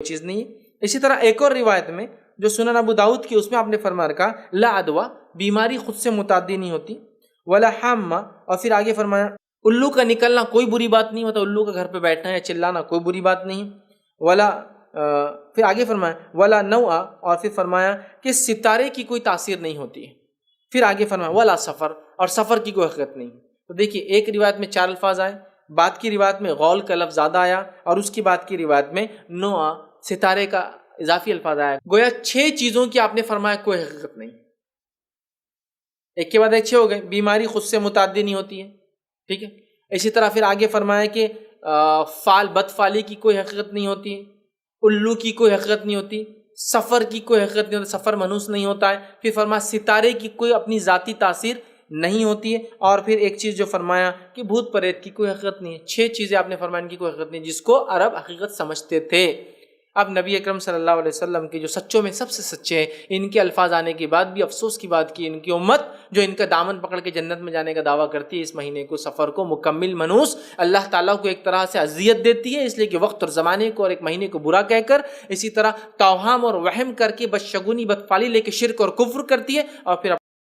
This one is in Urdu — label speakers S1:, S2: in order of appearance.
S1: چیز نہیں ہے۔ اسی طرح ایک اور روایت میں جو سنن ابو داؤد کی، اس میں آپ نے فرمایا رکھا لا عدوہ، بیماری خود سے متعدی نہیں ہوتی، ولا حامہ، اور پھر آگے فرمایا الو کا نکلنا کوئی بری بات نہیں ہوتا، الو کا گھر پہ بیٹھنا یا چلانا کوئی بری بات نہیں، ولا پھر آگے فرمایا ولا نوآ، اور پھر فرمایا کہ ستارے کی کوئی تاثیر نہیں ہوتی ہے، پھر آگے فرمایا ولا سفر، اور سفر کی کوئی حقیقت نہیں۔ تو دیکھیے ایک روایت میں 4 الفاظ آئے، بعد کی روایت میں غول کا لفظ زیادہ آیا، اور اس کی بعد کی روایت میں نوآ ستارے کا اضافی الفاظ آیا، گویا 6 چیزوں کی آپ نے فرمایا کوئی حقیقت نہیں۔ ایک کے بعد ایک 6 ہو گئے، بیماری خود سے متعدی نہیں ہوتی ہے، ٹھیک ہے۔ اسی طرح پھر آگے فرمایا کہ فال بدفالی کی کوئی حقیقت نہیں ہوتی ہے، الو کی کوئی حقیقت نہیں ہوتی، سفر کی کوئی حقیقت نہیں ہوتی، سفر منحوس نہیں ہوتا ہے، پھر فرمایا ستارے کی کوئی اپنی ذاتی تاثیر نہیں ہوتی ہے، اور پھر ایک چیز جو فرمایا کہ بھوت پریت کی کوئی حقیقت نہیں ہے۔ 6 چیزیں آپ نے فرمایا ان کی کوئی حقیقت نہیں، جس کو عرب حقیقت سمجھتے تھے۔ اب نبی اکرم صلی اللہ علیہ وسلم کے جو سچوں میں سب سے سچے ہیں، ان کے الفاظ آنے کے بعد بھی افسوس کی بات کی ان کی امت جو ان کا دامن پکڑ کے جنت میں جانے کا دعویٰ کرتی ہے، اس مہینے کو، سفر کو مکمل منحوس اللہ تعالیٰ کو ایک طرح سے اذیت دیتی ہے، اس لیے کہ وقت اور زمانے کو اور ایک مہینے کو برا کہہ کر، اسی طرح توہام اور وہم کر کے بدشگونی بدفعلی لے کے شرک اور کفر کرتی ہے، اور پھر